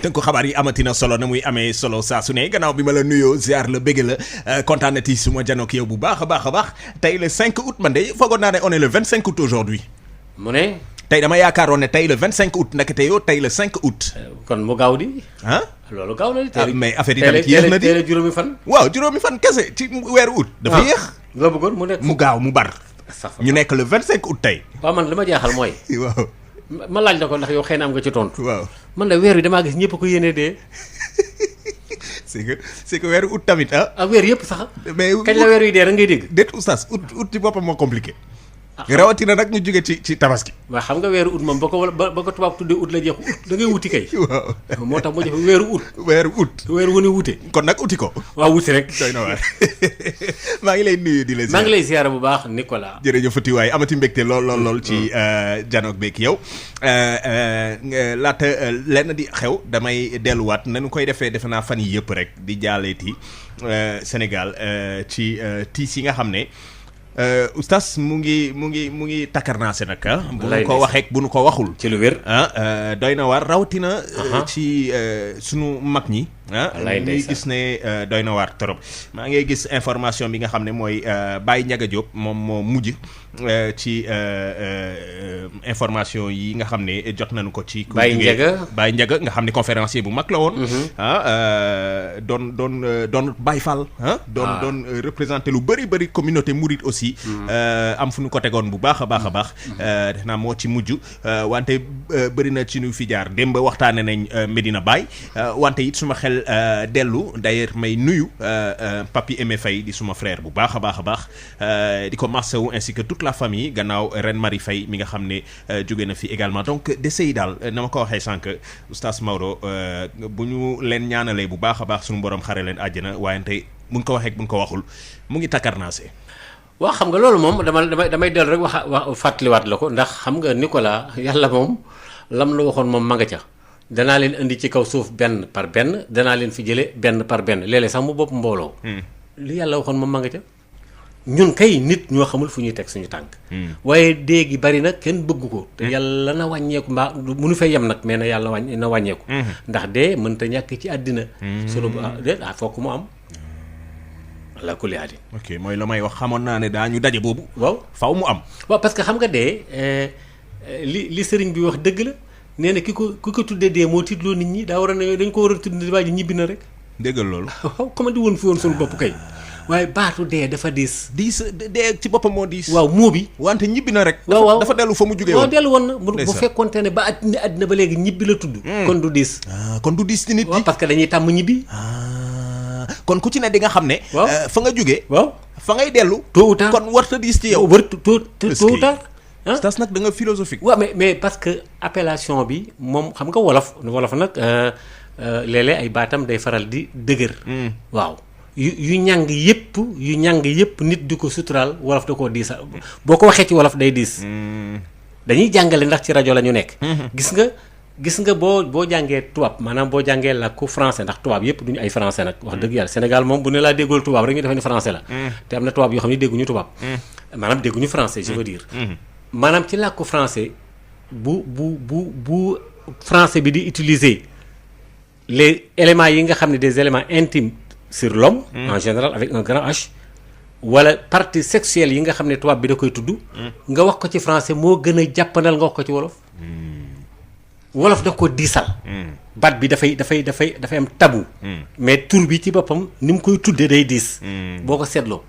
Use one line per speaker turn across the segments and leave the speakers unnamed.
tënku xabaar yi amatina solo na muy amee solo saa su ne gannaaw bi ma la nuyoo ziar la bëgg la kontaanati su ma janook yow bu baax a baax tey le 5 août man de foogoon naa ne on est le 25 août aujourd'hui
mu ne.
tey dama yaakaaroon ne tey le 25 août ndekete yow tey le 5 août.
kon mu gaaw di.
ah
loolu gaaw na di.
mais affaire yi tamit yéex na di
teel a juróomi fan.
waaw juróomi fan kese ci weeru août. dafa yéex.
nga bëggoon mu nekk
mu gaaw mu bar. ñu nekk le 25 août tey.
waaw man li ma jaaxal mooy.
waaw.
ma laaj la ko ndax yow xëy na am nga ci tontu.
waaw
man de weer wi damaa gis ñëpp ko yéenee dee.
c'est que weeru août tamit ah.
ak weer yëpp sax.
mais
kañ la weer wi dee rek ngay dégg.
déet oustaz août ci boppam moo compliqué. rawatina nag ñu jóge ci tabaski.
waaw xam nga weeru août moom ba ko tubaab tuddee août la jeex août da ngay wuti kay.
waaw
moo tax moo jox weeru août.
weeru août.
weeru wu ne wute.
kon nag uti ko.
waaw wuti rek.
doy na waar maa ngi lay nuyu di la.
maa ngi lay ziyaara bu baax Nicolas.
jërëjëfati waay amati mbégte lool ci janoog beeg yow laata lenn di xew damay delluwaat nañu koy defee defe naa fan yi yëpp rek di jaaleeti Sénégal ci tiis yi nga xam ne. oustaz mu ngi takkarnaase nag bu nu ko waxee bu nu ko waxul.
ci lu wér.
doy na waar rawatina. ci sunu mag ñi. ñuy gis ne doy na waar trop. maa ngi gis information bi nga xam ne mooy Baye Ndiaga Diop moom moo mujj ci information yi nga xam ne jot nañu ko ci.
Baye
Ndiaga nga xam ne conférencier bu mag la woon. doon Baye Fall. doon représenté lu bëri communauté mouride aussi. am fu ñu ko tegoon bu baax a baax. def naa moo ci mujj wante bëri na ci ñu fi jaar démb waxtaane nañ Medina Baye wante it suma xel dellu d'ailleurs may nuyu Papi Aimé Faye di suma frère bu baax a baax di ko massawu ainsi que toute la famille gannaaw Reine Marie Faye mi nga xam ne jóge na fi également donc décès yi daal na ma ko waxee sànq oustaz Maodo bu ñu leen ñaanalee bu baax a baax suñu borom xare leen àjjana wante buñ ko waxee buñ ko waxul mu ngi takkarnaase.
waaw xam nga loolu moom damay dellu rek wax fàttaliwaat la ko ndax xam nga Nicolas yàlla moom lam la waxoon moom ma nga ca danaa leen indi ci kaw suuf benn par benn danaa leen fi jële benn par benn léeg-léeg sax mu bopp mbooloo. li yàlla waxoon moom ma nga ca ñun kay nit ñoo xamul fu ñuy teg suñu tànk. waaye dee gi bari na kenn bëgg ko. te yàlla na wàññeeku mbaa mënu fay yem nag mais na yàlla na wàññeeku. ndax dee mënta ñàkk ci àddina. sunu dee fokk mu am. la kulli aadin.
ok mooy la may wax xamoon naa ne daañu daje boobu.
waaw
faw mu am.
waaw parce que xam nga dee li sëriñ bi wax dëgg la nee na ki ko tuddee dee moo tiitloo nit ñi daa war a ne dañ ko war a tudd waa ji ñibbi na rek.
déggal loolu.
waaw comment di woon fi woon suñu bopp kay. waaye baatu dee dafa diis.
dee ci boppam moo diis.
waaw moo bi.
wante ñibbi na rek.
waaw
dafa dellu fa mu jugee woon.
waaw dellu woon na bu fekkonte ne ba àddina ba léegi ñibbi la tudd. kon du diis.
kon du diis ci nit ñi.
parce que dañuy tàmm ñibbi.
kon ku ci ne di nga xam ne.
waaw
fa nga jógee.
waaw fa
ngay dellu.
tôt ou tard
kon warta diis ci yow.
tôt ou tard.
stas nag da nga philosophique.
waaw mais parce que appellation bi moom xam nga wolof nag léeg-léeg ay baatam day faral di dëgër. waaw yu ñàng yëpp nit di ko suturaal wolof da koo diisa boo ko waxee ci wolof day diis. dañuy jàngale ndax ci rajo la ñu nekk. gis nga boo jàngee tubaab maanaam boo jàngee làkku français ndax tubaab yëpp duñu ay français nag wax dëgg yàlla Sénégal moom bu ne laa déggool tubaab rek ñu defee ni français la. te am na tubaab yoo xam ne dégguñu tubaab. maanaam dégguñu français je veux dire. maanaam ci làkku français bu français bi di utiliser les éléments yi nga xam ne des éléments intimes sur l'homme en général avec un grand H. wala partie sexuelle yi nga xam ne tubaab bi da koy tudd. nga wax ko ci français moo gën a jàppandal nga wax ko ci wolof. wolof da ko diisal. baat bi dafay am tabu. mais tur bi ci boppam ni mu koy tuddee day diis. boo ko seetloo.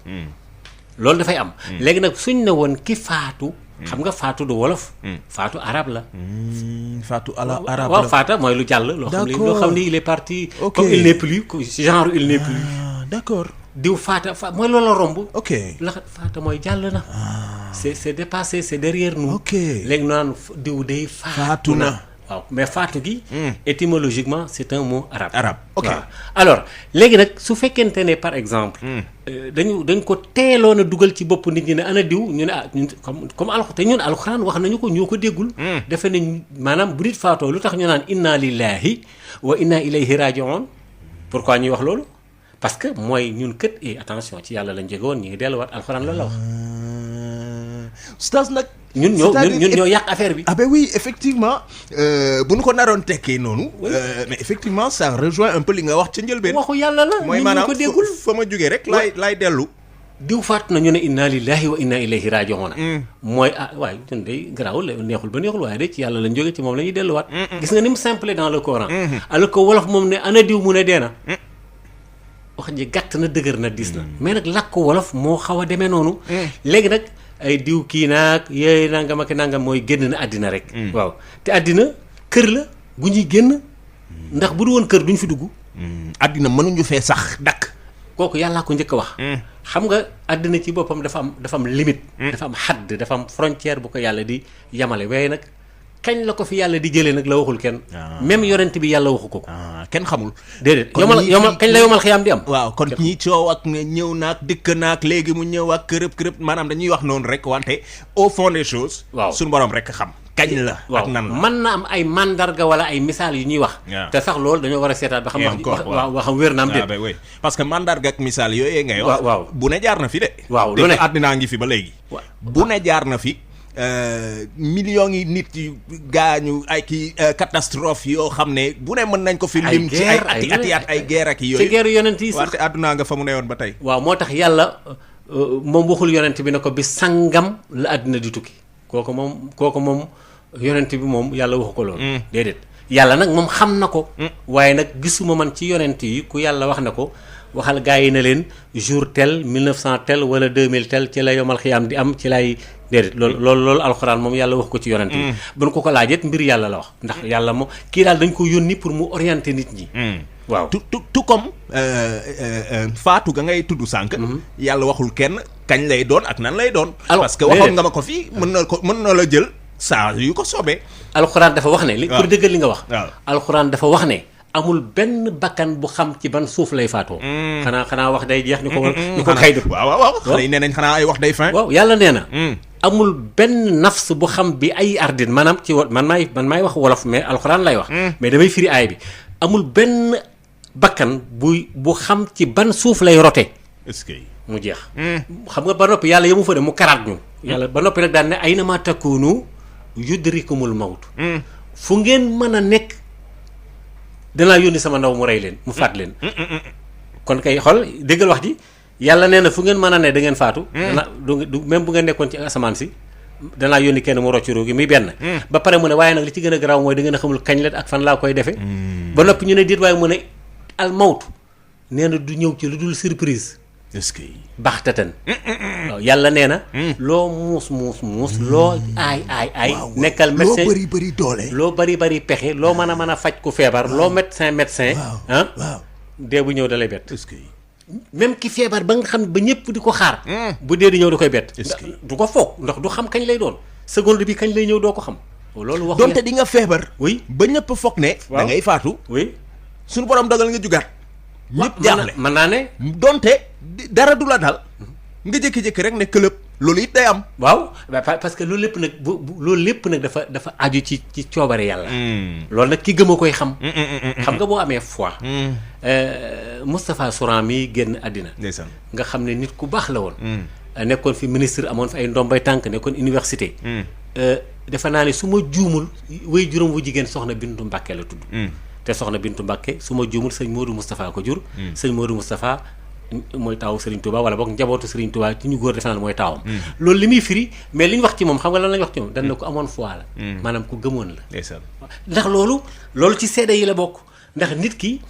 loolu dafay am. léegi nag suñ ne woon ki faatu. xam nga faatu du wolof. faatu arabe la.
faatu arabe la
waaw faata mooy lu jàll. loo xam ni il est parti. comme il n'est plus genre il n'est plus.
d'accord.
diw faata mooy loola romb.
ok
la faata mooy jàll na. c'est dépassé c'est derrière nous.
ok
léegi naan diw day faatu na. waaw mais faatu gi. étymologiquement c'est un mot arabe.
ok
waaw alors léegi nag su fekkente ne par exemple. dañ ko teeloon a dugal ci bopp nit ñi ne ana diw ñu ne ñun comme te ñun alxuraan wax nañu ko ñoo ko déggul. defe nañ maanaam bu nit faatoo lu tax ñu naan inna lillahi wa inna ilayhi raji'un pourquoi ñuy wax loolu parce que mooy ñun kët attention ci yàlla lañ jóge woon ñu ngi delluwaat alxuraan loolu la wax.
Oustaz nag
ñun ñoo yàq affaire bi.
ah ben oui effectivement bu ñu ko naroon tekkee noonu. mais effectivement ça rejoint un peu li nga wax ca njëlbeen.
waxu yàlla la
mooy maanaam fa ma jógee rek. laay dellu.
diw faat na ñu ne inna lillahi wa inna ilayhi raji'un. mooy waaye ñun day garaawul neexul ba neexul waaye de ci yàlla lañ jóge ci moom la ñuy delluwaat. gis nga ni mu simple dans le Coran. alors que wolof moom ne ana diw mu ne dee na. wax ji gàtt na dëgër na diis na. mais nag làkk wolof moo xaw a demee noonu. léegi nag ay diw kii naag yooyu nangam ak nangam mooy génn na àddina rek. waaw te àddina kër la gu ñuy génn. ndax bu du woon kër duñ fi dugg.
àddina mënuñu fee sax dakk.
kooku yàllaa ko njëkk a wax. xam nga àddina ci boppam dafa am limite. dafa am xadd dafa am frontière bu ko yàlla di yamale waaye nag kañ la ko fi yàlla di jëlee nag la waxul kenn. même yonent bi yàlla waxu ko.
kenn xamul.
déedéet yomal kañ la yomal xiyaam di am.
waaw kon ñi coow ak ne ñëw naag dëkk naag léegi mu ñëw ak kërëb maanaam dañuy wax noonu rek wante au fond des choses. waaw suñu borom rek xam. kañ la ak nan la
mën na am ay mandarga wala ay misaal yu ñuy wax. te sax loolu dañoo war a seetaat ba xam. wax xam wér na am déet.
parce que mandarga ak misaal yooyu ngay wax.
waaw
bu ne jaar na fi de.
waaw lu ne
àddinaa ngi fi ba léegi. bu ne jaar na fi. millions yi nit yu gaañu ay kii catastrophe yoo xam ne bu ne mën nañ ko fi lim ci ay ati ay guerre ak yooyu.
ci guerre yonent yi sax
wante àddunaa nga fa mu newoon ba tey.
waaw moo tax yàlla moom waxul yonent bi ne ko bi sangam la àddina di tukki kooku moom yonent bi moom yàlla waxu ko loolu. déedéet yàlla nag moom xam na ko. waaye nag gisuma man ci yonent yi ku yàlla wax na ko waxal gaa yi na leen jour tel 1900 tel wala 2000 tel ci la yomal xiyaam di am ci lay déedéet loolu alxuraan moom yàlla wax ko ci yonent yi. bu nu ko laajeet mbir yàlla la wax ndax yàlla moom kii daal dañ ko yónni pour mu orienter nit ñi. waaw
tout comme faatu ga ngay tudd sànq. yàlla waxul kenn kañ lay doon ak nan lay doon. parce que waxoon nga ma ko fii mën na la jël saa yu ko soobee.
alxuraan dafa wax ne. pour dëggal li nga wax. alxuraan dafa wax ne. amul benn bakkan bu xam ci ban suuf lay faatoo. xanaa wax day jeex ñu ko kaydu.
waaw xale yi nee nañ xanaa ay wax day fin.
waaw yàlla nee na. amul benn nafs bu xam bi ay ardin maanaam ci man maay wax wolof mais alxuraan lay wax. mais damay firi aay bi amul benn bakkan bu xam ci ban suuf lay rote.
est-ce que
mu jeex. xam nga ba noppi yàlla yemu fa de mu karaat ñu. yàlla ba noppi nag daan ne aynama takunu yudrikumul mawt. fu ngeen mën a nekk. danaa yónni sama ndaw mu rey leen mu faat leen. kon kay xool déggal wax ji yàlla nee na fu ngeen mën a ne da ngeen faatu. du même bu ngeen nekkoon ci asamaan si danaa yónni kenn mu rocc ruugi muy benn. ba pare mu ne waaye nag li ci gën a garaaw mooy da ngeen a xamul kañ la ak fan laa koy defee. ba noppi ñu ne déet waaye mu ne al mawtu nee na du ñëw ci lu dul surprise.
est-ce que
baxtatan waaw yàlla nee na. loo muus loo aay. nekkal médecin
loo bëri doole.
loo bëri pexe loo mën a faj ku feebar. loo médecin.
waaw
dee bu ñëw da lay bett.
est-ce que
même ki feebar ba nga xam ba ñëpp di ko xaar. bu dee di ñëw da koy bett.
est-ce que
du ko foog ndax du xam kañ lay doon seconde bi kañ lay ñëw doo ko xam. loolu wax
donte di nga feebar.
oui
ba ñëpp foog ne. da ngay faatu.
oui
suñu borom dogal nga jugaat. ñëpp jaaxle
mën naa ne.
donte dara du la dal nga jékki-jékki rek ne këlëb loolu it day am.
waaw parce que loolu lépp nag loolu lépp nag dafa aju ci coobare yàlla. loolu nag ki gëm a koy xam. xam nga boo amee foi. Moustapha Souran mi génn àddina.
ndeysaan
nga xam ne nit ku baax la woon. nekkoon fi ministre amoon fi ay ndombay tànk nekkoon université. defe naa ne su ma juumul way juróom wu jigéen soxna Bintu Mbàkke la tudd. te soxna Bintu Mbàkke su ma juumul sëñ Modou Moustapha ko jur. sëñ Modou Moustapha mooy taawu Serigne Touba wala boog njabootu Serigne Touba ci ñu góor defe naa mooy taawam. loolu li muy firi mais li ñu wax ci moom xam nga lan lañu wax ci moom dañ ne ko amoon foi la. maanaam ku gëmoon la. ndax loolu ci seede yi la bokk ndax nit ki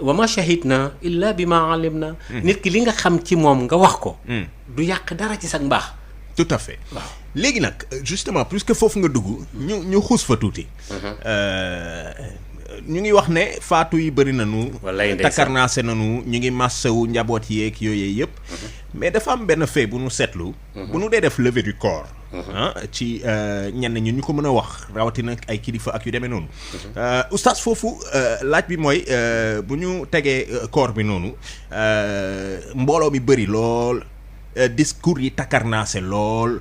wa ma shahidna illa bi ma alimna. nit ki li nga xam ci moom nga wax ko. du yàq dara ci sa mbaax.
tout à fait waaw léegi nag justement puisque foofu nga dugg. ñu xuus fa tuuti. ñu ngi wax ne faatu yi bëri nañu. takkarnaase nañu ñu ngi massawu njaboot yeeg yooyu yëpp. mais dafa am benn fait bu nu seetlu. bu nu dee def levée du corps. ci ñenn ñu ko mën a wax rawatina ay kilifa ak yu demee noonu. oustaz foofu laaj bi mooy bu ñu tegee corps bi noonu mbooloo mi bëri lool. discours yi takkarnaase lool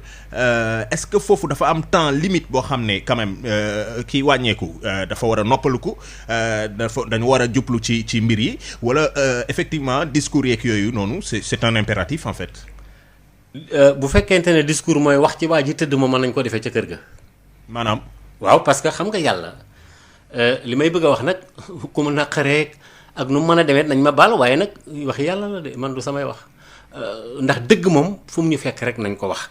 est-ce que foofu dafa am temps limite boo xam ne quand même kii wàññeeku dafa war a noppaluku dañu war a jublu ci mbir yi wala effectivement discours yeeg yooyu noonu c'est un impératif en fait.
bu fekkente ne discours mooy wax ci waa ji tëdd moom mën nañ ko defee ca kër ga.
maanaam.
waaw parce que xam nga yàlla li may bëgg a wax nag ku mu naqaree ak nu mu mën a demee nañ ma baal waaye nag wax yàlla la de man du samay wax ndax dëgg moom fu mu ñu fekk rek nañ ko wax.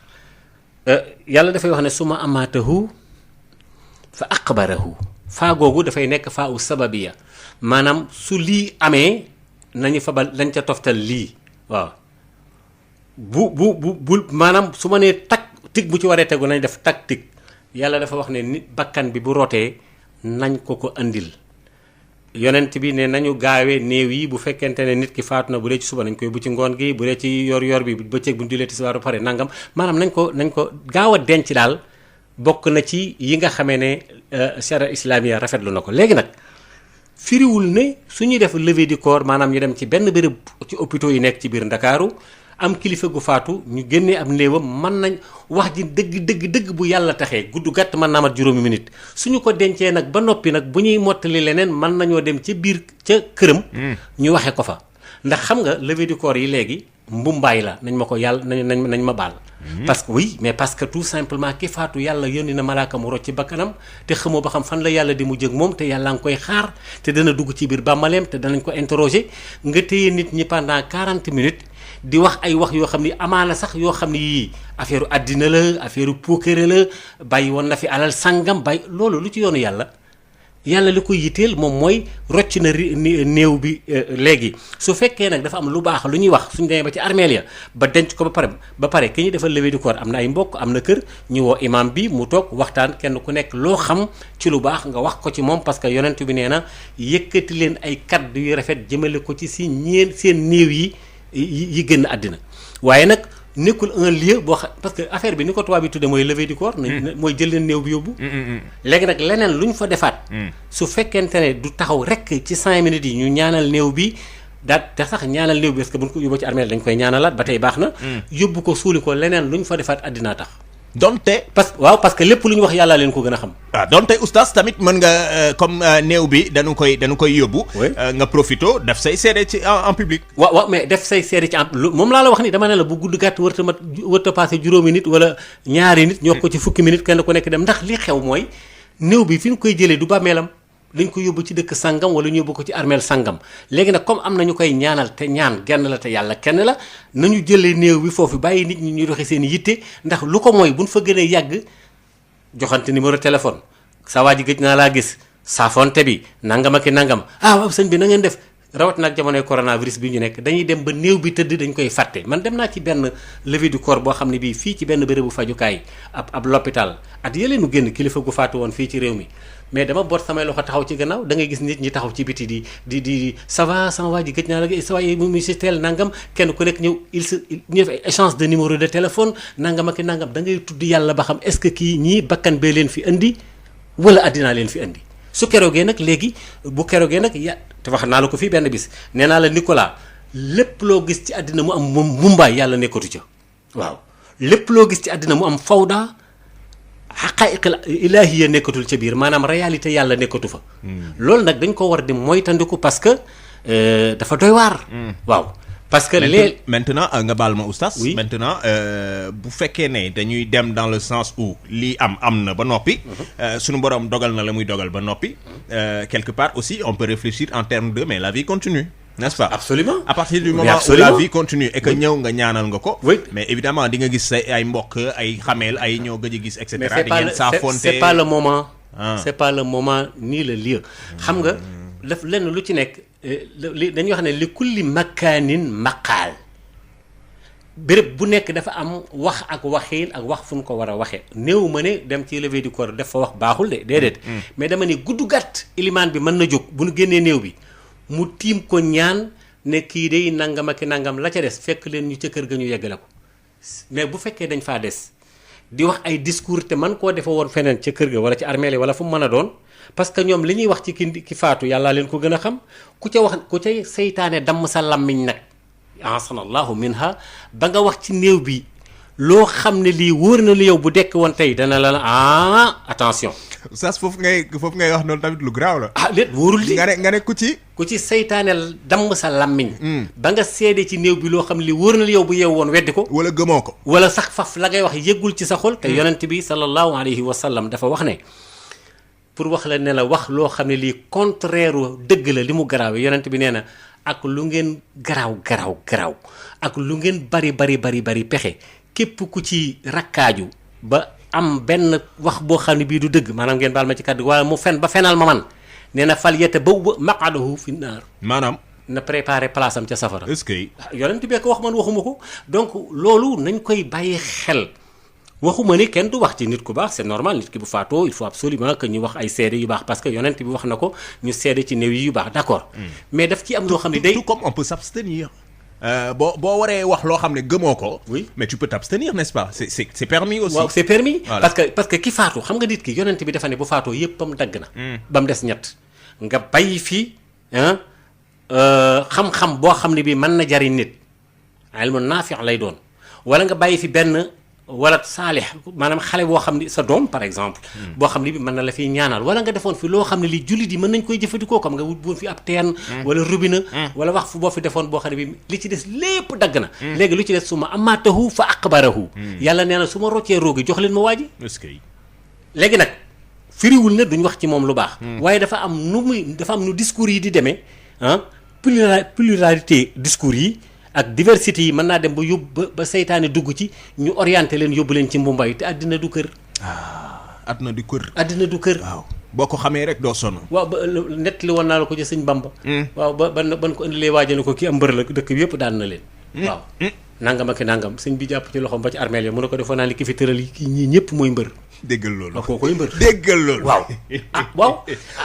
yàlla dafay wax ne suma amaatahu fa aqbarahu faa googu dafay nekk faa u sababiya maanaam su lii amee nañu fabal lañ ca toftal lii waaw bu maanaam su ma nee tag tig bu ci waree tegu nañ def tag tig yàlla dafa wax ne nit bakkan bi bu rotee nañ ko andil yonent bi ne nañu gaawee néew yi bu fekkente ne nit ki faatu na bu dee ci suba nañ koy bu ci ngoon gi bu dee ci yor bi bëccëg bu ñu dilee tisbaar ba pare nangam maanaam nañ ko gaaw a denc daal bokk na ci yi nga xamee ne charia islamiya rafetlu na ko léegi nag firiwul ne su ñuy def levée du corps maanaam ñu dem ci benn béréb ci hôpitaux yi nekk ci biir Ndakaaru am kilifa gu faatu ñu génnee am néewam mën nañ wax ji dëgg bu yàlla taxee gudd gàtt mën naa mat juróomi minute suñu ko dencee nag ba noppi nag bu ñuy mottali leneen mën nañoo dem ca biir ca këram. ñu waxee ko fa ndax xam nga levée du corps yi léegi mbumbaay la nañ ma ko yàlla nañ ma baal. parce que oui mais parce que tout simplement ki faatu yàlla yónni na malaaka mu rocc ci bakkanam te xamoo ba xam fan la yàlla di mu jëg moom te yàlla nga koy xaar te dana dugg ci biir bàmmaleem te danañ ko interroger nga téye nit ñi pendant 40 minutes. di wax ay wax yoo xam ni amaana sax yoo xam ni yii affaire àddina la affaire puukare la bàyyi woon na fi alal sangam bàyyi loolu lu ci yoonu yàlla li koy yitteel moom mooy rocc na néew bi léegi su fekkee nag dafa am lu baax lu ñuy wax suñu demee ba ci armeel ya ba denc ko ba pare ki ñuy defal levée du corps am na ay mbokk am na kër ñu woo imam bi mu toog waxtaan kenn ku nekk loo xam ci lu baax nga wax ko ci moom parce que yonent bi nee na yëkkati leen ay kaddu yu rafet jëmale ko ci seen néew yi génn àddina waaye nag nekkul un lieu boo xam parce que affaire bi ni ko tubaab bi tudde mooy levée du corps. mooy jël leen néew bi yóbbu. léegi nag leneen lu ñu fa defaat. su fekkente ne du taxaw rek ci 5 minutes yi ñu ñaanal néew bi daal te sax ñaanal néew bi parce que bu ñu ko yóbboo ci armeel dañ koy ñaanalaat ba tey baax na. yóbbu ko suuli ko leneen lu ñu fa defaat àddinaa tax.
donte.
parce que lépp lu ñu wax yàlla leen ko gën a xam.
waaw donte oustaz tamit mën nga comme néew bi dañu koy yóbbu. nga profito def say seede ci en public.
waaw mais def say seede ci moom laa la wax ni dama ne la bu gudd gàtt wërta passé juróomi nit wala ñaari nit. ñoo ko ci fukki minute kenn ku nekk dem ndax li xew mooy néew bi fi ñu koy jëlee du bàmmeelam dañ ko yóbbu ci dëkk sangam wala ñu yóbbu ko ci armeel sangam léegi nag comme am na ñu koy ñaanal te ñaan genn la te yàlla kenn la nañu jëlee néew bi foofu bàyyi nit ñi ñuy doxee seen yitte ndax lu ko mooy buñ fa gënee yàgg joxante numéro téléphone saa waa ji gëj naa laa gis saafonte bi nangam ak i nangam waaw sëñ bi na ngeen def rawat nag jamonoy coronavirus bi ñu nekk dañuy dem ba néew bi tëdd dañ koy fàtte man dem naa ci benn levée du corps boo xam ne bii fii ci benn bérébu fajukaay ab l'hôpital at yëleenu génn kilifa gu faatu woon fii ci réew mi mais dama boot samay loxo taxaw ci gannaaw da ngay gis nit ñi taxaw ci biti di ça va sama waa ji gëj naa la sa waay mu si teel nangam kenn ku nekk ñëw ñu def ay échange de numéro de téléphone nangam ak nangam da ngay tudd yàlla ba xam est-ce que kii ñii bakkan bee leen fi indi wala addinaa leen fi indi su keroogee nag léegi bu keroogee nag te wax naa la ko fii benn bis nee naa la Nicolas lépp loo gis ci àddina mu am mumbaay yàlla nekkatu ca waaw lépp loo gis ci àddina mu am fawda xaqaayiqal ilaahiya nekkatul ca biir maanaam réalité yàlla nekkatu fa. loolu nag dañ ko war di moytandiku parce que dafa doy waar. waaw parce que
maintenant nga baal ma oustaz.
oui
maintenant bu fekkee ne dañuy dem dans le sens où lii am na ba noppi. sunu borom dogal na la muy dogal ba noppi. quelque part aussi on peut réfléchir en termes de mais la vie continue. n'est-ce pas?
Absolument.
À partir du moment où la vie continue et que ñëw nga ñaanal nga ko.
Oui.
Mais évidemment di nga gis say ay mbokk ay xameel ay ñoo gëj a gis et cetera.
mais c'est pas le moment. c'est pas le moment ni le lieu. xam nga daf lenn lu ci nekk dañuy wax ne li kulli makaanin maqaal béréb bu nekk dafa am wax ak waxiin ak wax fu ñu ko war a waxee néew ma ne dem ci levée du corps def fa wax baaxul de déedéet. mais dama ne gudd gàtt ilimaan bi mën na jóg bu nu génnee néew bi. mu tiim ko ñaan ne kii day nangam ak nangam la ca des fekk leen ñu ca kër ga ñu yeggale ko mais bu fekkee dañ faa des di wax ay discours te man koo defe woon feneen ca kër ga wala ci armeel wala fu mu mën a doon parce que ñoom li ñuy wax ci ki faatu yàllaa leen ko gën a xam ku ca seytaane damm sa lammiñ nag ahsanallahu minha ba nga wax ci néew bi loo xam ne lii wóor na la yow bu dekk woon tey dana la attention
Oustaz foofu ngay wax noonu tamit lu garaaw la.
ah léet wóorul di
nga ne ku ci
seytaaneel damm sa làmmiñ ba nga seede ci néew bi loo xam ne li wóor na yow bu yeew woon weddi ko
wala gëmoo ko
wala sax faf la ngay wax yëggul ci sa xol te yonent bi sallallahu alayhi wa sallam dafa wax ne pour wax la ne la wax loo xam ne lii contraire dëgg la li mu garaawee yonent bi nee na ak lu ngeen garaaw ak lu ngeen bari pexe képp ku ci rakkaaju ba am benn wax boo xam ne bii du dëgg maanaam ngeen baal ma ci kàddu wala mu fen ba fenal ma man nee na fal yete ba maqadahu fi naar
maanaam
na préparé place am ca safara.
est-ce que
yonent bi ko wax man waxuma ko donc loolu nañ koy bàyyi xel waxuma ni kenn du wax ci nit ku baax c'est normal nit ki bu faatoo il faut absolument que ñu wax ay seede yu baax parce que yonent bi wax na ko ñu seede ci néew yi yu baax d'accord mais daf ci am loo xam ne day
tout comme on peut s'abstenir boo waree wax loo xam ne gëmoo ko.
oui
mais tu peux t'abstenir n'est-ce pas c'est permis aussi.
waaw c'est permis.
Voilà.
parce que ki faatu xam nga nit ki yonent bi dafa ne bu faatoo yëppam dagg na. ba mu des ñett nga bàyyi fi xam-xam boo xam ne bii mën na jariñ nit ilmu naafi lay doon wala nga bàyyi fi benn wala saalix maanaam xale boo xam ne sa doom par exemple. boo xam ne bi mën na la fiy ñaanal wala nga defoon fi loo xam ne li jullit yi mën nañ koy jëfandikoo comme nga wut boon fi ab teen. wala robinet. wala wax fu boo fi defoon boo xam ne bi li ci des lépp dagg na. léegi lu ci des su ma amaatahu fa aqbarahu. yàlla nee na su ma roccee roogi jox leen ma waa ji.
est-ce que
léegi nag firiwul ne duñ wax ci moom lu baax. waaye dafa am nu discours yi di demee pluralité discours yi. ak diversité yi mën naa dem ba yóbbu ba seytaane dugg ci ñu orienté leen yóbbu leen ci mbumbaay te àddina du kër.
àddina du kër.
àddina du kër.
waaw boo ko xamee rek doo sonn.
waaw ba nettali woon naa la ko ci sëñ Bamba. waaw ban ko indilee waajal ko kii am mbër la dëkk bi yëpp daan na leen. waaw nangam ak nangam sëñ bi jàpp ci loxoom ba ci armeel yi mu ne ko defoon naa li ki fi tëral yi kii ñii ñëpp mooy mbër.
déggal loolu
waaw koo koy mbër.
déggal loolu.
waaw waaw.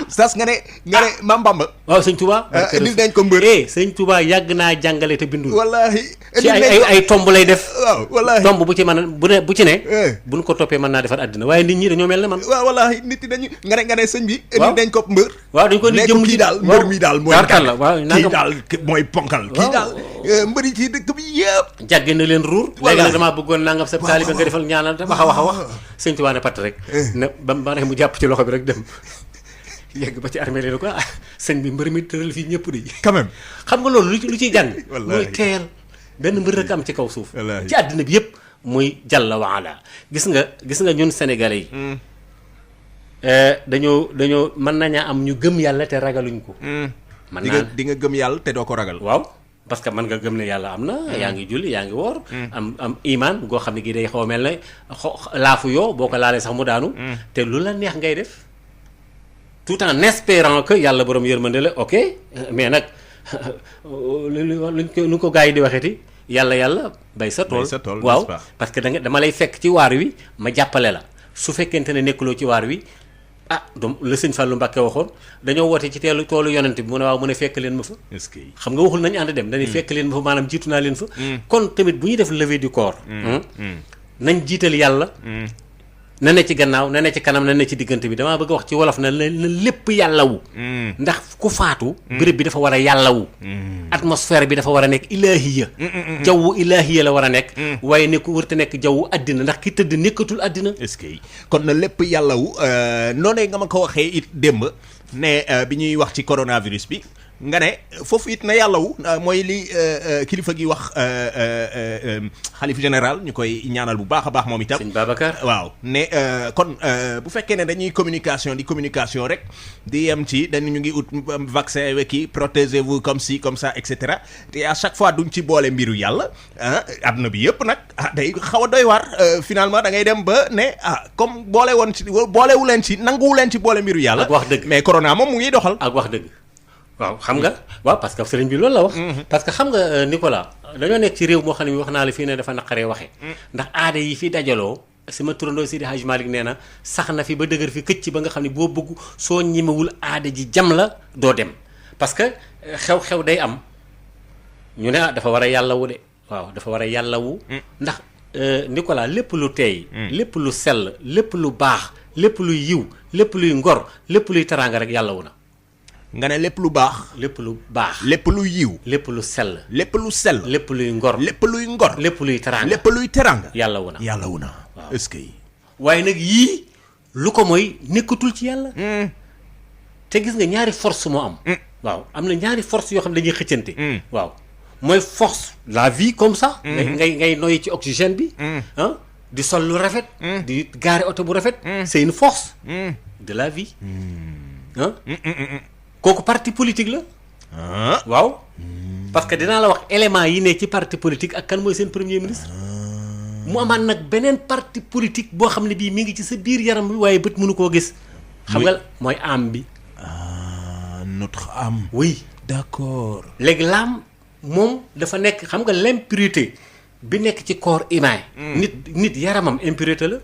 sas nga ne Maam Bamba.
waaw sëñ Touba.
indil nañ ko mbër.
sëñ Touba yàgg naa jàngale te bindul.
wallaahi.
ci ay tomb lay def.
waaw wallaahi
tomb bu ci mën a bu ci ne. buñ ko toppee mën naa defar àddina waaye nit ñi dañoo mel ne man.
waaw wallaahi nit ñi dañu nga ne sëñ bi. indil nañ ko mbër.
waaw dañ ko ni jëm
kii daal mbër mi daal mooy.
la waaw
kii daal mooy ponkal. kii daal mbër yi ci dëkk bi yëpp.
jàgge na leen ruur. léegi nag damaa bëggoon nangam sa taalibe nga defal ñaanal te wax a wax sëñ Touba ne patt rek ba mu jàpp ci loxo bi rek dem yegg ba ci armée li ko sëñ bi mbër mi tëral fii ñëpp di
quand même
xam nga loolu lu ciy jàng muy teel benn mbër rek am ci kaw suuf ci àddina bi yëpp muy jàlla waala gis nga ñun sénégalais yi dañoo mën nañaa am ñu gëm yàlla te ragaluñ ko mën naa
di nga gëm yàlla te doo ko ragal
waaw parce que mën nga gëm ne yàlla am na yaa ngi julli yaa ngi woor am iman goo xam ne gi day xaw a mel ne laafu yoo boo ko laalee sax mu daanu te lu la neex ngay def tout en espérant que yàlla borom yërmande la ok mais nag lu ko gars yi di waxeeti yàlla bay sa tool waaw parce que dama lay fekk ci waar wi ma jàppale la su fekkente ne nekkuloo ci waar wi donc la sëñ Fallou Mbacké waxoon dañoo woote ci toolu yonent bi mu ne waaw mu ne fekk leen ma fa.
est-ce que
xam nga waxul nañu ànd dem dañuy fekk leen ma fa maanaam jiitu naa leen fa. kon tamit bu ñuy def levée du corps. nañ jiital yàlla. na ne ci gannaaw na ne ci kanam na ne ci diggante bi damaa bëgg a wax ci wolof na lépp yàllawu. ndax ku faatu. béréb bi dafa war a yàllawu. atmosphère bi dafa war a nekk ilaahiya. jawwu ilaahiya la war a nekk. waaye ne ku wërta nekk jawwu àddina ndax ki tëdd nekkatul àddina.
est-ce que kon na lépp yàllawu noonee nga ma ko waxee it démb ne bi ñuy wax ci coronavirus bi. nga ne foofu it na yàllawu mooy li kilifa gi wax xalif général ñu koy ñaanal bu baax a baax moom itam.
sëñ Babacar
waaw ne kon bu fekkee ne dañuy communication rek di yem ci dañu ñu ngi ut vaccin wekki protégez-vous comme ci comme ça et cetera te à chaque fois duñ ci boole mbiru yàlla adduna bi yëpp nag day xaw a doy waar finalement da ngay dem ba ne comme boolewu leen ci nanguwu leen ci boole mbiru yàlla.
ak wax dëgg
mais corona moom mu ngi doxal.
ak wax dëgg. waaw xam nga waaw parce que sëriñ bi loolu la wax. parce que xam nga Nicolas dañoo nekk ci réew moo xam ne wax naa la fii ne dafa naqaree waxee. ndax aada yi fi dajaloo sama turandoo Seydi Hadji Malick nee na sax na fi ba dëgër fi këcc ba nga xam ne boo bëgg soo ñemewul aada ji jam la doo dem parce que xew-xew day am ñu ne dafa war a yàllawu de waaw dafa war a yàllawu. ndax Nicolas lépp lu teey lépp lu sell lépp lu baax lépp luy yiw lépp luy ngor lépp luy teraanga rek yàllawu na.
nga ne lépp lu baax.
lépp lu baax.
lépp lu yiw.
lépp lu sell.
lépp lu sell.
lépp luy ngor.
lépp luy ngor.
lépp luy teraanga.
lépp luy teraanga.
yàlla wu na
yàlla wu na.
waaw
est-ce que.
waaye nag yii lu ko mooy nekkatul ci yàlla. te gis nga ñaari force moo am. waaw am na ñaari force yoo xam ne dañuy xëccante. waaw mooy force la vie comme ça. ngay noyyi ci oxygène bi. di sol lu rafet. di gaare oto bu rafet. c'est une force. de la vie. kooku parti politique la. waaw. parce que dinaa la wax élément yi ne ci parti politique ak kan mooy seen premier ministre. mu amaat nag beneen parti politique boo xam ne bii mi ngi ci sa biir yaram bi waaye bët mënu koo gis. xam nga mooy âme bi.
notre âme.
oui
d'accord.
léegi l'âme moom dafa nekk xam nga l'impureté bi nekk ci corps humain. nit yaramam impureté la.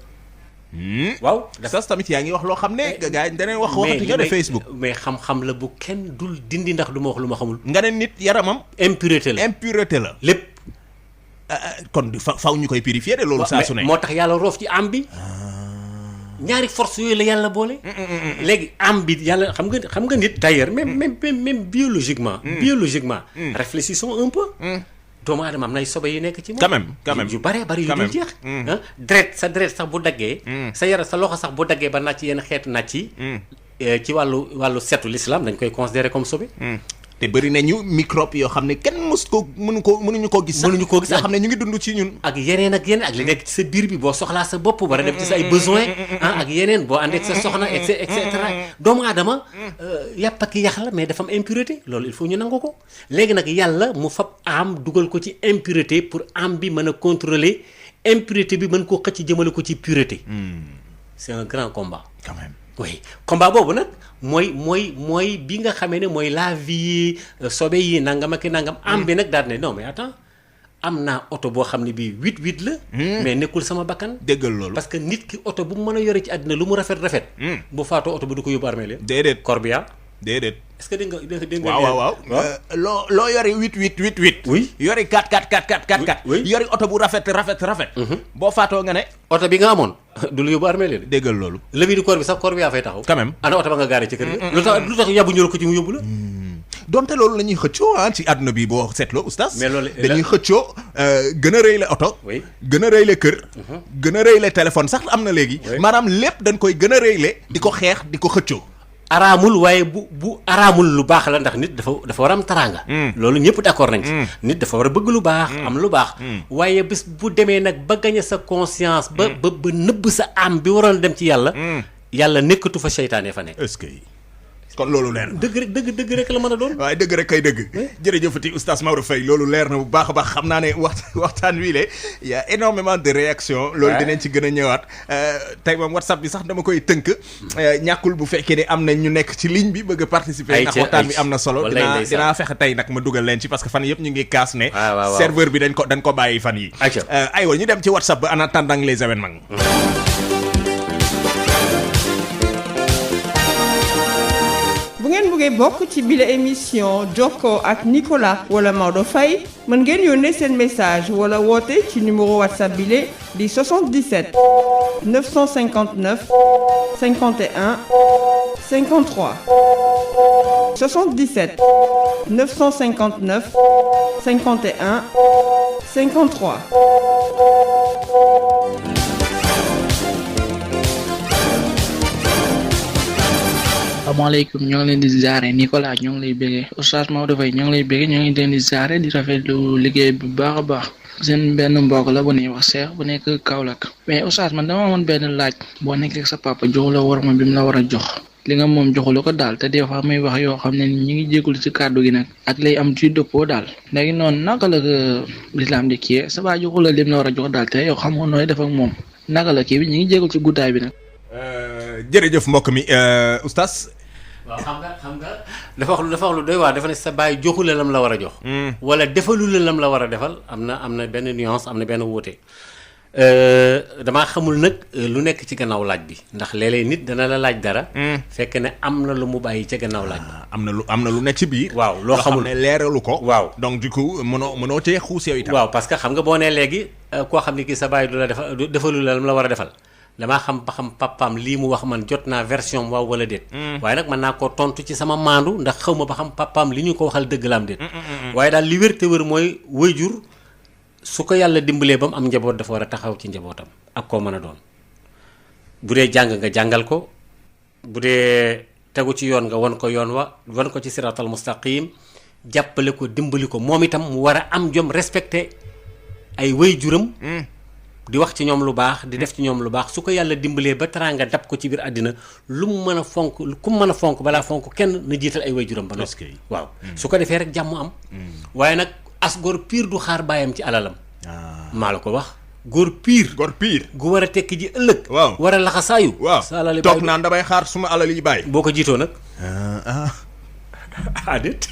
waaw
dafa tamit yaa ngi wax loo xam ne. gars yi daneen waxatu ñoo de Facebook.
mais xam-xam la bu kenn dul dindi ndax du ma wax lu ma xamul.
nga ne nit yaramam.
impureté la lépp.
kon faw ñu koy purifier de loolu saa su ne.
moo tax yàlla roof ci am bi. ñaari force yooyu la yàlla boole. léegi am bi yàlla xam nga nit. d'ailleurs même biologiquement. Réfléchissons un peu. doomu aadama am nay sobe yu nekk ci moom.
quand même
yu bare bari yu dul jeex. sa deret sax bu daggee. sa loxo sax bu daggee ba nàcc yenn xeetu nàcc yi. ci wàllu setu l'islam dañ koy considérer comme sobe.
te bëri nañu microbe yoo xam ne kenn mënuñu koo gis.
mënuñu koo gis
yoo xam ne ñu ngi dund ci ñun.
ak yeneen ak li nekk ci sa biir bi boo soxlaa sa bopp war a dem ci sa ay besoin ak yeneen boo àndee ak sa soxna et cetera doomu aadama yàpp ak yax la mais dafa am impureté loolu il faut ñu nangu ko. léegi nag yàlla mu fab am dugal ko ci impureté pour am bi mën a contrôler impureté bi mën koo xëcc jëmale ko ci pureté. c'est un grand combat.
quand même.
oui combat boobu nag mooy bi nga xamee ne mooy la vie sobe yi nangam ak nangam. am bi nag daal ne non mais attends am naa oto boo xam ne bii 8-8 la. mais nekkul sama bakkan.
déggal loolu
parce que nit ki oto bu mu mën a yore ci àddina lu mu rafet. bu faatoo oto bi du ko yóbbu armée leen.
déedéet
corbillard.
déedéet.
est-ce que dégg nga.
waaw. loo yori 8-8.
oui
yori 4-4.
oui
yori oto bu rafet. boo faatoo nga ne.
oto bi nga amoon du lu yóbbu armée leen.
déggal loolu.
levée du corps bi sax corps bi yaa fay taxaw.
quand même
ana oto ba nga gaaree ci kër ga. lu tax yàbbu ñu ko ci mu yóbbu la.
donte loolu la ñuy xëccoo ci àdduna bi boo seetloo oustaz.
mais loolu
dañuy xëccoo gën a rëy la oto.
oui
gën a rëy la kër. gën a rëy la téléphone sax am na léegi. maanaam lépp dañ koy gën a rëy le di ko xeex di ko xëccoo.
araamul waaye bu araamul lu baax la ndax nit dafa war a am teraanga. loolu ñëpp d'accord nañ ci. nit dafa war a bëgg lu baax. am lu baax. waaye bés bu demee nag ba gañe sa conscience. ba nëbb sa âme bi waroon dem ci yàlla. yàlla nekkatu fa seytaane fa nekk.
est-ce que kon loolu leer na.
dëgg rek la mën a doon.
waaye dëgg rek kay dëgg. jërëjëfati oustaz Maodo Faye loolu leer na bu baax a baax xam naa ne waxtaan wii le y a énormément de réactions. loolu dinañ ci gën a ñëwaat. tey moom WhatsApp bi sax dama koy tënk. ñàkkul bu fekkee ne am na ñu nekk ci ligne bi bëgg a participer. ndax waxtaan bi am na solo. dinaa fexe tey nag ma dugal leen ci parce que fan yëpp ñu ngi kaas ne. serveur bi dañ ko bàyyi fan yi. aywa ñu dem ci WhatsApp ba en attendant les événements.
bu ngeen bëggee bokk ci bile émission jokkoo ak Nicolas wala Maodo Faye mën ngeen yónnee seen message wala woote ci numéro WhatsApp bile di 77 959 51 53 77 959 51 53.
asalaamaaleykum ñoo ngi leen di ziare Nicolas ñoo ngi lay bëggee Oustaz Maodo Faye ñoo ngi lay bëggee ñoo ngi leen di ziare di rafetlu liggéey bu baax a baax seen benn mbokk la bu ñuy wax Cheikh bu nekk Kaolack mais Oustaz man dama amoon benn laaj boo nekk ak sa papa jox la war ma bi mu la war a jox li nga moom joxulu ko daal te des fois may wax yoo xam ne ñi ngi jégalu ci kàddu gi nag ak lay am ci dëppoo daal léegi noonu naka la ko lislaam di kii sa baa joxu la lim la war a jox daal te yow xam nga nooy def ak moom naka la kii bi ñi ngi jégalu ci guddaay bi nag.
jërëjëf mbokk mi oustaz.
waaw xam nga dafa wax lu doy waar dafa ne sa baay joxu la lam la war a jox. wala defalu la lam la war a defal am na benn nuance am na benn wuute. damaa xamul nag lu nekk ci gannaaw laaj bi ndax léeg-léeg nit dana la laaj dara. fekk ne am na lu mu bàyyi ca gannaaw laaj bi. am na lu nekk ci biir. waaw loo xamul
ne leeralu ko.
waaw
donc du coup mënoo cee xuus yow itam.
waaw parce que xam nga boo nee léegi koo xam ne kii sa baay du la defalu la lam la war a defal. damaa xam ba xam papaam lii mu wax man jot naa version waaw wala déet. waaye nag mën naa koo tontu ci sama maandu ndax xaw ma ba xam papaam li ñu ko waxal dëgg la am déet. waaye daal li wér te wér mooy waajur su ko yàlla dimbalee ba mu am njaboot dafa war a taxaw ci njabootam ak koo mën a doon. bu dee jàng nga jàngal ko bu dee tegu ci yoon nga wan ko yoon wan ko ci siratal mustaqim jàppale ko dimbali ko moom itam mu war a am jom respecté ay waajuram di wax ci ñoom lu baax di def ci ñoom lu baax su ko yàlla dimbalee ba teraanga dab ko ci biir àddina lu mu mën a fonk ku mu mën a fonk balaa fonk kenn na jiital ay waajuram ba noppi waaw su ko defee rek jàmm am waaye nag as góor piir du xaar baayam ci alalam maa la ko wax góor piir gu war a tekki ji ëllëg
waaw
war a laxasaayu
sa alali toog naan damay xaar suma alal yi bàyyi
boo ko jiitoo nag déet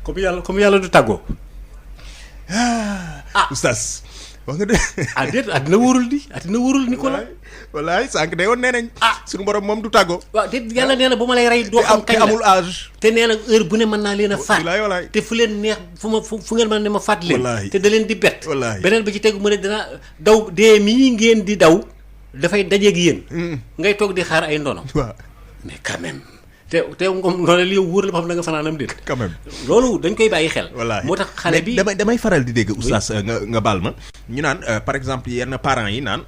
comme yàlla du tàggoo
oustaz wax nga de
déet àddina wóorul Nicolas
wallaay sànq de woon nee nañ suñu borom moom du tàggoo
waaw te yàlla nee na bu ma lay rey doo xam kañ la
amul âge
te nee na heure bu ne mën naa leen a faat te fu leen neex fu ngeen mën ne ma faat leen te da leen di bett beneen ba ci tegu mu ne dina daw dee mii ngeen di daw dafay dajeeg yéen ngay toog di xaar ay ndono mais quand même te moom loolu yow wóor la ba xam da nga fanaanam déet
quand même
loolu dañ koy bàyyi xel moo tax xale bi
damay faral di dégg oustaz nga baal ma ñu naan par exemple yenn parents yi naan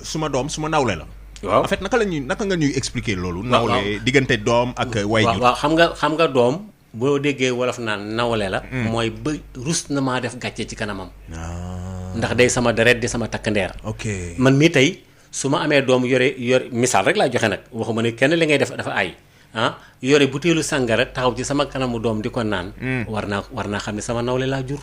suma doom suma nawle la waaw en fait naka nga ñuy expliquer loolu nawle diggante doom ak waajur
waaw xam nga doom boo déggee wolof naan nawle la mooy ba rus na maa def gàcce ci kanamam ndax day sama deret di sama takk ndeer
ok
man mii tey su ma amee doom yore misaal rek laa joxe nag waxuma ne kenn li ngay def dafa ay yore butéelu sàngara taxaw ci sama kanamu doom di ko naan war naa xam ne sama nawle laa jur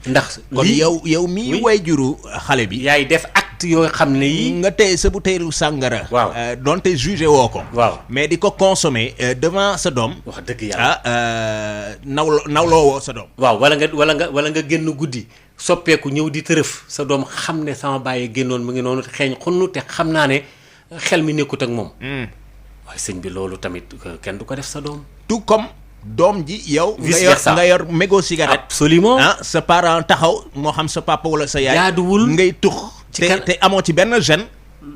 ndax
kon yow mii way juru xale bi
yaay def acte yoo xam ne yi
nga tey sa butéelu sàngara
waaw
donte jugé woo ko
waaw
mais di ko consommer devant sa doom
wax dëgg yàlla
nawloo woo sa doom
waaw wala nga génn guddi soppeeku ñëw di tërëf sa doom xam ne sama bàyyi génnoon mu ngi noonu xeeñ xunnu te xam naa ne xel mi nekkut ak moom waaye sëñ bi loolu tamit kenn du ko def sa doom
tout comme doom ji yow nga yor mégot cigarette
absolument
sa parent taxaw moo xam sa papa wala sa yaay
jaaduwul
ngay tux te amoo ci benn gêne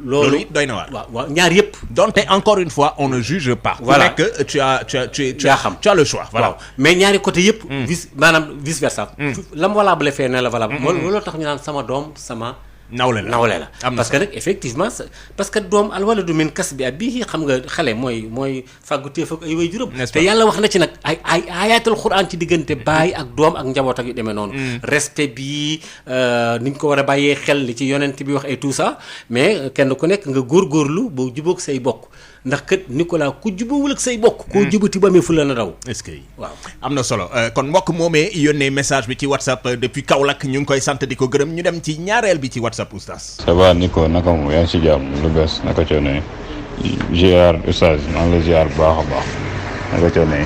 loolu it doy na waar
waaw ñaar yëpp
donte encore une fois on ne juge pas
voilà
ku nekk tu as le choix voilà
waaw mais ñaari côté yëpp vice versa la mu valable fee ne la valable looloo tax ñu naan sama doom sama nawle la parce que nag effectivement parce que doom alwaladu min kasbi abiihi xam nga xale mooy fàgguteef ak ay way juróom te yàlla wax na ci nag ay ayatul quran ci diggante baay ak doom ak njaboot ak yu demee noonu respect bi ni ñu ko war a bàyyee xel li ci yonent bi wax et tout ça mais kenn ku nekk nga góorgóorlu boo jubóog say bokk ndax kat Nicolas ku jubóowul ak say bokk koo jubati ba amee fu la na daw
est-ce que
waaw
am na solo kon mbokk moomee yónnee message bi ci WhatsApp depuis Kaolack ñu ngi koy sant di ko gërëm ñu dem ci ñaareel bi ci WhatsApp oustaz.
ça va Nico naka mu yaa ngi si jàmm lu bees naka coono ziar oustaz maa ngi lay ziar bu baax a baax naka coono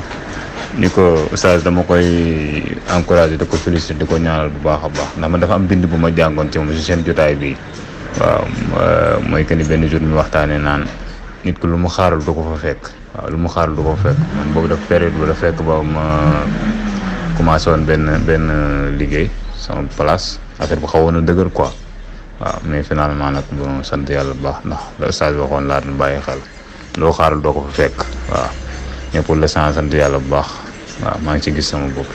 Nico oustaz dama koy encouragé di ko félicité di ko ñaanal bu baax a baax ndax man dafa am bind bu ma jàngoon ci moom si seen jotaay bi waaw mooy que ni benn jour mi waxtaanee naan. nit ku lu mu xaarul du ko fa fekk waaw lu mu xaarul du ko fa fekk man boobu daf période bu la fekk ba ma commencé woon benn liggéey sama place affaire bu xawoon a dëgër quoi waaw mais finalement nag bon sant yàlla bu baax ndax la stage waxoon laa doon bàyyi xel loo xaarul doo ko fa fekk waaw mais pour l'instant sant yàlla bu baax waaw maa ngi ci gis sama bopp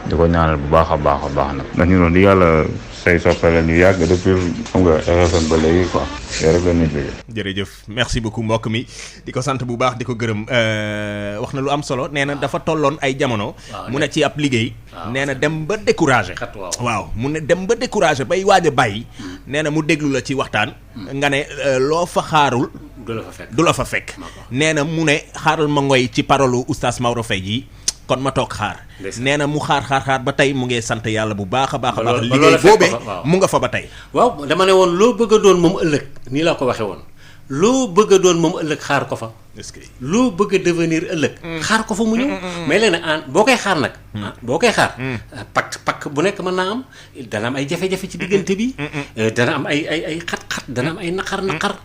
di ko ñaanal bu baax a baax nag ndax ñu noonu di yàlla say soppale ñu yàgg depuis xam nga RFM ba léegi quoi yow rek la ñuy bëgg.
jërëjëf merci beaucoup mbokk mi di ko sant bu baax di ko gërëm wax na lu am solo nee na dafa tolloon ay jamono. mu ne ci ab liggéey. nee na dem ba découragé. waaw mu ne dem ba découragé bay waaj a bàyyi. nee na mu déglu la ci waxtaan. nga ne loo fa xaarul. du la fa fekk nee na mu ne xaaral ma ngoy ci parolu oustaz Maodo Faye ji kon ma toog xaar. nee na mu xaar ba tey mu ngi sant yàlla bu baax a baax. liggéey boobee mu nga fa ba tey.
waaw dama ne woon loo bëgg a doon moom ëllëg nii laa ko waxee woon loo bëgg a doon moom ëllëg xaar ko fa.
est-ce que
loo bëgg a devenir ëllëg. xaar ko fa mu ñëw. mais léegi nag boo koy xaar nag. boo koy xaar. pakk bu nekk mën naa am dana am ay jafe-jafe ci diggante bi. dana am ay xat-xat dana am ay naqar.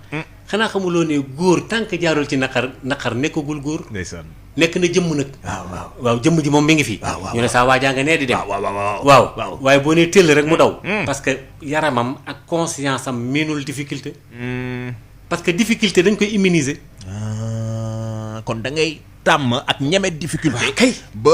xanaa xamuloo ne góor tant que jaarul ci naqar nekkagul góor.
ndeysaan
nekk na jëmm nag. waaw jëmm ji moom mi ngi fi. ñu ne saa waajaa nga nee di dem. waaw waaye boo nee tëll rek mu daw. parce que yaramam ak conscience am miinul difficulté. parce que difficulté dañ koy immuniser.
kon da ngay tàmm ak ñeme difficulté.
kay
ba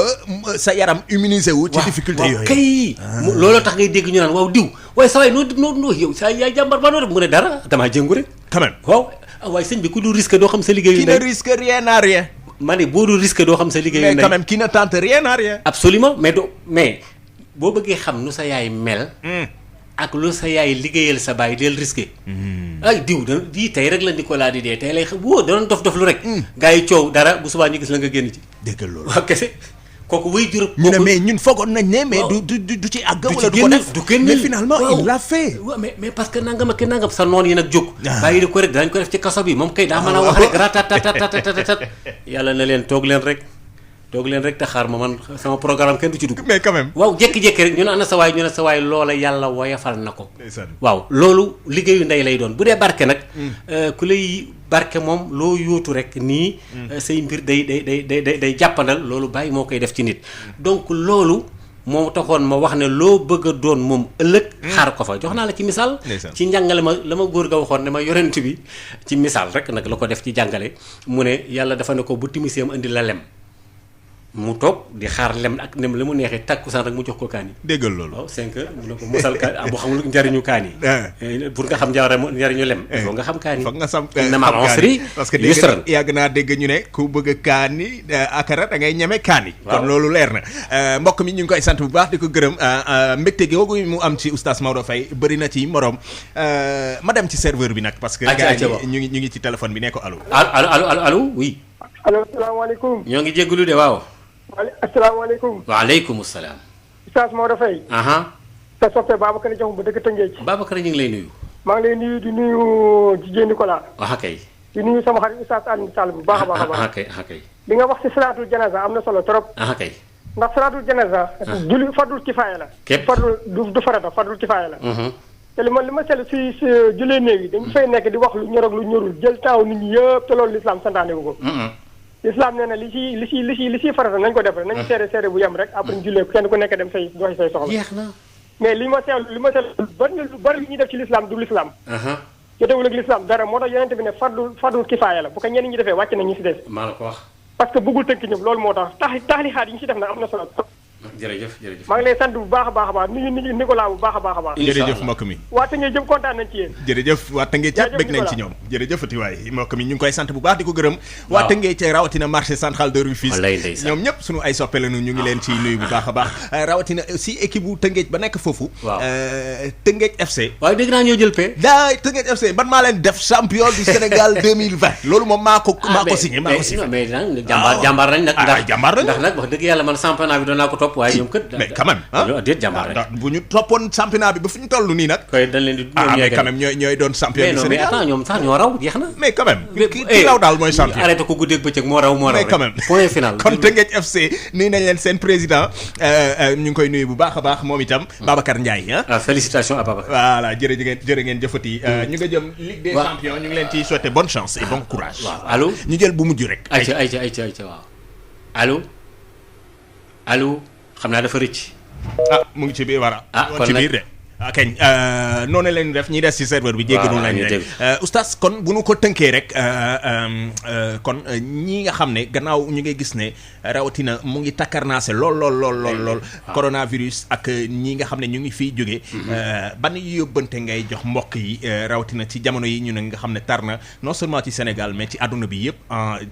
sa yaram immunisé wu. ci difficulté yooyu
kay. looloo tax ngay dégg ñu naan waaw diw waaye saa waay noo yow saa yaay jàmbar ba noo def mu ne dara damaa jëngu rek.
quand même.
waaw waaye sëñ bi ku du risque doo xam sa liggéeyu
qui ne risque rien à rien.
ma ne boo dul risque doo xam sa liggéeyu
mais quand même qui ne tente rien à rien.
absolument mais boo bëggee xam nu sa yaay mel. ak lu sa yaay liggéeyal sa baay del risqué. ay diw tey rek la Nicolas di dee tey lay xam wóo danoon dof lu rek. gars yi coow dara bu subaa ñu gis la nga génn ci.
dégg loolu
waaw kese kooku wuy juróom.
ñu ne mais ñun foogoon nañ ne mais du ci àgg wala du ko def
du kenn
mais finalement il l'a fait.
waaw mais parce que nangam ak nangam sa noon yi nag jóg. bàyyi di ko rek danañ ko def ci kaso bi moom kay daa mën a wax rek ratatatatat yàlla na leen toog leen rek te xaar ma man sama programme kenn du ci dugg.
mais quand même.
waaw jékki-jékki rek ñu ne ana sa waay loola yàlla woyafal na ko. waaw loolu liggéeyu ndey lay doon bu dee barke nag. ku lay barke moom loo yóotu rek nii. say mbir day jàppandal loolu bàyyi moo koy def ci nit. donc loolu moo taxoon ma wax ne loo bëgg a doon moom ëllëg. xaar ko fa jox naa la ci misaal. ci njàngale ma la ma góor ga waxoon ne ma yorent bi ci misaal rek nag la ko def ci jàngale mu ne yàlla dafa ne ko bu timiseem indi la lem. mu toog di xaar lem ak nem la mu neexee takkusaan rek mu jox ko kaan yi.
déggal loolu.
waaw 5 heures mu ne ko mosal kaan boo xamul njariñu kaan yi. pour nga xam njariñu lem. il faut nga xam kaan yi.
foog nga xam parce que yàgg naa dégg ñu ne ku bëgg kaan yi akara da ngay ñeme kaan yi. kon loolu leer na mbokk mi ñu ngi koy sant bu baax di ko gërëm mbégte gi mu am ci oustaz Maodo Faye bëri na ci morom ma dem ci serveur bi nag. parce que gars yi ñu ngi ci téléphone bi ne ko allo.
allo oui.
allo salaamaaleykum.
ñoo ngi jégalu de waaw.
asalaamaaleykum.
waaleykum salaam.
Oustaz Maodo Faye. sa soppe Babacar Diakhoum ba dëkk Tëngéej.
Babacar ñu ngi lay nuyu.
maa ngi lay nuyu di nuyu jigéen Nicolas.
kay.
di nuyu sama xarit Oustaz Alioune Sall bu baax a baax a baax.
kay.
li nga wax ci salaatul janaza am na solo trop.
kay.
ndax salaatul janaza. julli fardul kifaaya la.
képp
fardul du farata fardul kifaaya la. te li ma seetlu si jullee néew yi dañu fay nekk di wax lu ñor ak lu ñorul jël temps nit ñi yëpp te loolu l'islam santaane wu ko. l'islam nee na li ci farata nañ ko def rek nañu seere bu yem rek après ñu jullee kenn ku nekk dem say doxi say soxla.
jeex na.
mais li ma seetlu lu bari lu ñuy def ci l'islam du l'islam. jotewul ak l'islam dara moo tax yonente bi ne fardul kifaaya la bu ko ñenn ñi defee wàcc na ñu si des.
maa la ko wax.
parce que bëggul tënk ñëpp loolu moo tax taxlixaat yi ñu si def nag am na solo.
jërëjëf
maa ngi lay sant bu baax a baax nuyu Nicolas bu baax a baax.
jërëjëf mbokk mi.
waa Tëngéej jëm kontaan nañ ci yéen.
jërëjëf waa Tëngéej ca bëgg nañ ci ñoom jërëjëfati waay mbokk mi ñu ngi koy sant bu baax di ko gërëm. waa Tëngéej ca rawatina marché central de Rufisque ñoom ñëpp suñu ay soppe lañu ñu ngi leen ci nuyu bu baax a baax rawatina aussi équipe bu Tëngéej ba nekk foofu. Tëngéej FC.
waaye dégg naa ñoo jël paie.
Tëngéej FC man maa leen def champion du Sénégal 2020 loolu moom maa ko signé
mais nag jàmbaar nañ nag. ndax nag wax dëgg yàlla man championnat bi doon naa ko topp waaye ñoom kët
quand même
déet jàmbaar rek
bu ñu toppoon championnat bi ba fi ñu toll nii nag.
koy dañ leen di
mais quand même ñooy doon champion du Sénégal.
mais attends ñoom sax ñoo raw jeex na.
mais quand même ki raw daal mooy champion.
arrêté ko guddeeg bëccëg moo raw
mais quand même
point final.
kon Tëngéej FC nuyu nañ leen seen président ñu ngi koy nuyu bu baax a baax moom itam Babacar Ndiaye
félicitations à Babacar.
voilà jërë ngeen jëfati ñu nga jëm Ligue des champions ñu ngi leen ciy souhaiter bonne chance et bon courage.
waaw allo
ñu jël bu mujj rek.
ayca waaw allo xam naa dafa rëcc.
mu ngi ci biir wara
kon
ci biir de kañ noonu leen def ñi des ci serveur bi jéggalu nañ rek oustaz kon bu nu ko tënkee rek kon ñi nga xam ne gannaaw ñu ngay gis ne rawatina mu ngi takkarnaase lool coronavirus ak ñi nga xam ne ñu ngi fiy jóge ban yóbbante ngay jox mbokk yi rawatina ci jamono yi ñu ne nga xam ne tar na non seulement ci Sénégal mais ci àdduna bi yëpp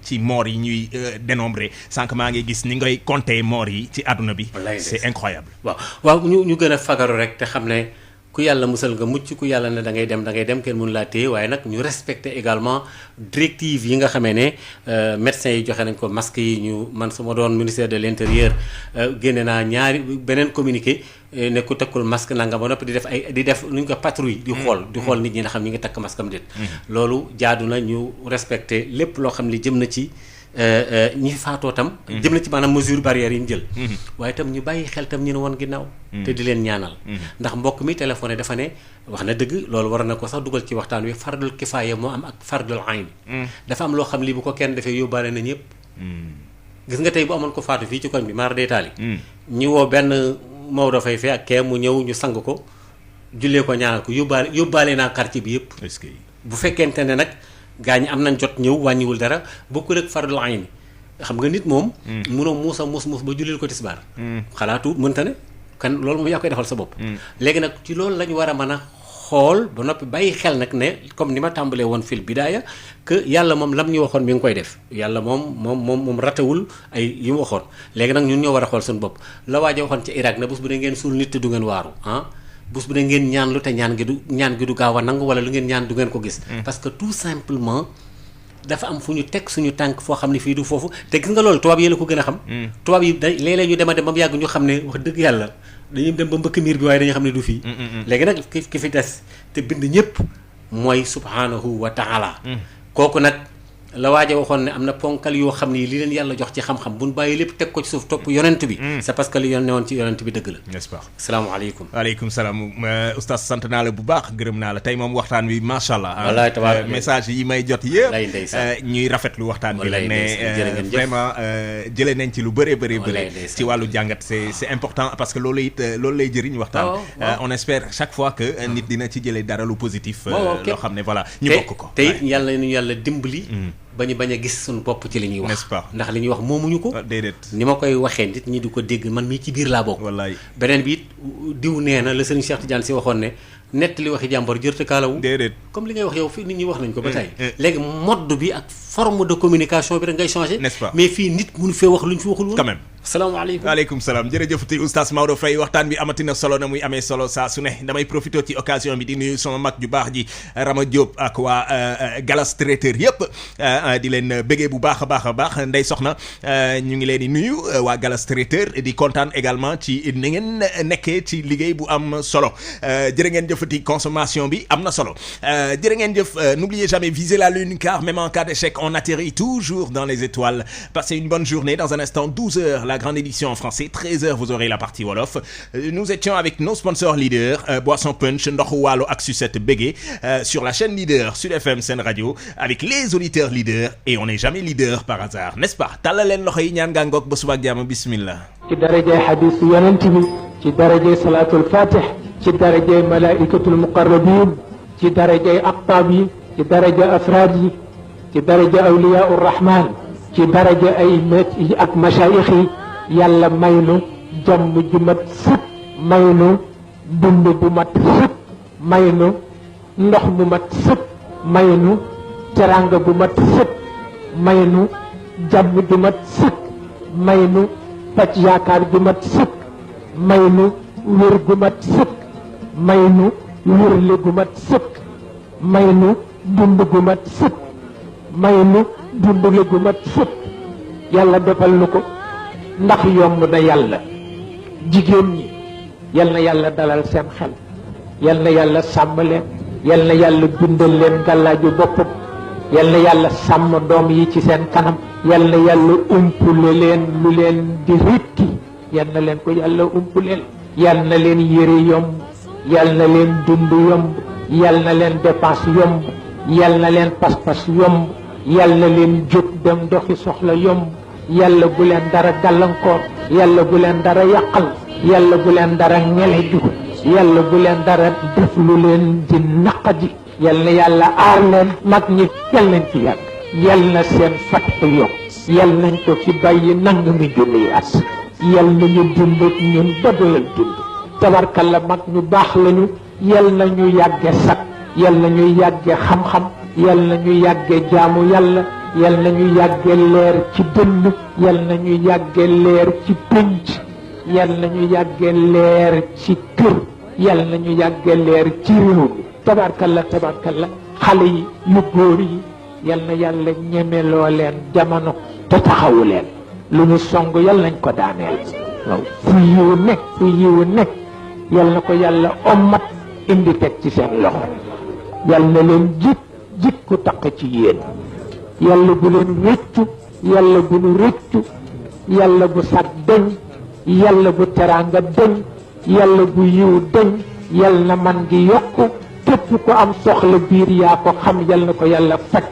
ci moor yi ñuy dénombré sànq maa ngi gis ni ngay compter moor yi ci àdduna bi c'est incroyable
waaw ñu gën a fagaru rek te xam ne ku yàlla musal nga mucc ku yàlla ne da ngay dem kenn mënu laa téye waaye nag ñu respecter également directive yi nga xamee ne médecins yi joxe nañ ko masque yi man su ma doon ministère de l'intérieur génne naa beneen communiqué ne ku takkul masque nanga ba noppi di def nu ñu ko patrouille di xool nit ñi nga xam ñi ngi takk masque am déet loolu jaadu na ñu respecter lépp loo xam li jëm na ci ñi faatoo tam jëm na ci maanaam mesure barrière yi ñu jël waaye tam ñu bàyyi xel tam ñu ne woon ginnaaw te di leen ñaanal ndax mbokk mi téléphoné dafa ne wax na dëgg loolu war na ko sax dugal ci waxtaan wi fardul kifaaya moo am ak fardul ayn dafa am loo xam lii bu ko kenn defee yóbbaale na ñëpp gis nga tey bu amoon ko faatu fii ci koñ bi maar deytaali ñu woo benn Maodo Faye fee ak kee mu ñëw ñu sang ko jullee ko ñaanal ko yóbbaale naa quartier bi yëpp bu fekkente ne nag gaa ñi am nañ jot ñëw wàññiwul dara bokkul ak fardul ayn xam nga nit moom munoo muus ba jullil ko tisbaar xalaatu mënta ne kan loolu moom yaa koy defal sa bopp léegi nag ci loolu lañu war a mën a xool ba noppi bàyyi xel nag ne comme ni ma tàmbalee woon fil bidaaya que yàlla moom lam ñu waxoon mi ngi koy def yàlla moom ratewul ay yi mu waxoon léegi nag ñun ñoo war a xool suñu bopp la waaja waxoon ci Irak na bés bu dee ngeen suul nit te du ngeen waaru bés bu dee ngeen ñaan lu te ñaan gi du gaaw a nangu wala lu ngeen ñaan du ngeen ko gis parce que tout simplement dafa am fu ñu teg suñu tànk foo xam ne fii du foofu te gis nga loolu tubaab yi la ko gën a xam tubaab yi léeg-léeg ñu dem ba mu yàgg ñu xam ne wax dëgg yàlla dañuy dem ba mbëkk miir bi waaye dañuy xam ne du fii léegi nag ki fi des te bind ñëpp mooy subhanahu wa taala kooku nag la waaja waxoon ne am na ponkal yoo xam ne li leen yàlla jox ci xam-xam buñ bàyyi lépp teg ko ci suuf topp yonent bi c'est parce que li yoon ne woon ci yonent bi dëgg la n'est-ce pas asalaamaaleykum
waaleykum salaam oustaz sant naa la bu baax gërëm naa la tey moom waxtaan wi macha allah
wallaay tabaar
message yi may jot yëpp ñuy rafetlu waxtaan bi la ne vraiment jëlee nañ ci lu bëree ci wàllu jàngat c'est important parce que loolu lay jëriñ waxtaan on espère chaque fois que nit dina ci jëlee dara lu positif loo xam ne voilà ñu bokk ko
te yàlla ñu yàlla dimbali bañ a gis suñu bopp ci li ñuy wax
n'est-ce pas
ndax li ñuy wax moomuñu ko
déedéet
ni ma koy waxee nit ñi di ko dégg man mii ci biir laa bokk
wallaay
beneen bi it diw nee na la sëriñ Cheikh Tidiane si waxoon ne nett li waxi jàmbor jërte kaalawu
déedéet
comme li ngay wax yow fii nit ñi wax nañ ko ba tey léegi mode bi ak forme de communication bi rek ngay changé
n'est-ce pas
mais fii nit mënu fee wax lu ñu fi waxul woon
quand même
asalaamaaleykum
waaleykum salaam jërëjëfati oustaz Maodo Faye waxtaan bi amatina solo na muy amee solo saa su ne damay profité ci occasion bi di nuyu sama mag ju baax ji Rama Diop ak waa Galas Traiteur yëpp di leen bëggee bu baax a baax Ndey Soxna ñu ngi leen di nuyu waa Galas Traiteur di kontaan également ci ni ngeen nekkee ci liggéey bu am solo jërë ngeen jëfati consommation bi am na solo jërë ngeen jëf n'oubliez jamais viser la lune car même en cas d'échec on atterrit toujours dans les étoiles. Passez une bonne journée. Dans un instant 12h la grande édition en français, 13h vous aurez la partie wolof. Nous étions avec nos sponsors leaders Boisson Punch, Ndoxu Waalo ak Sucette Bégué sur la chaîne leader Sud FM Sen Radio avec les auditeurs leaders et on n'est jamais leader par hasard, n'est-ce pas? Tàllal leen loxo yi ñaan gàngoog ba suba ak jàmm bismillah.
ci darajay xadiis yonent bi ci darajay salaatul fatih ci darajay malaa'ikatul muqarrabin ci darajay aqtaab yi ci daraja afraad yi ci daraja awliyaa urrahman ci daraja ay ak masaayix yi yàlla may nu jàmm ju mat sëkk may nu dund bu mat sëkk may nu ndox mu mat sëkk may nu teraanga bu mat sëkk may nu jàmm ju mat sëkk may nu pàcc yaakaar ju mat sëkk may nu wér gu mat sëkk may nu wérle gu mat sëkk may nu dund gu mat sëkk may nu dundle gu mat sëkk yàlla defal nu ko ndax yomb na yàlla jigéen ñi yal na yàlla dalal seen xel yal na yàlla sàmm leen yal na yàlla bindal leen gàllaaju boppam yal na yàlla sàmm doom yi ci seen kanam yal na yàlla umpule leen lu leen di rikki yal na leen ko yàlla umpuleel yal na leen yére yomb yal na leen dund yomb yal na leen dépense yomb yal na leen pas-pas yomb yal na leen jóg dem doxi soxla yomb yàlla bu leen dara gàllankoor yàlla bu leen dara yàqal yàlla bu leen dara ñeleju yàlla bu leen dara def lu leen di naqadi yal na yàlla aar leen mag ñi yal nañ ci yàgg yal na seen fattu yokk yal nañ ko fi bàyyi nang mi junniy at yal nañu dund ak ñun ba doyal dund tabarkalla mag ñu baax lañu yal nañu yàgge sag yal nañu yàgge xam-xam yal nañu yàgge jaamu yàlla yal nañu yàgge leer ci dënn yal nañu yàgge leer ci pénc yal nañu yàgge leer ci kër yal nañu yàgge leer ci réew mi tabarkalla xale yi yu góor yi yal na yàlla ñemeloo leen jamono te taxawu leen lu ñu song yal nañ ko daaneel waaw fu yiwu nekk yal na ko yàlla ommat indi teg ci seen loxo yal na leen jikku taq ci yéen yàlla bu leen rëccu yàlla bu nu rëccu yàlla bu sag deñ yàlla bu teraanga deñ yàlla bu yiw deñ yàlla na man gi yokku képp ku am soxla biir yaa ko xam yal na ko yàlla faj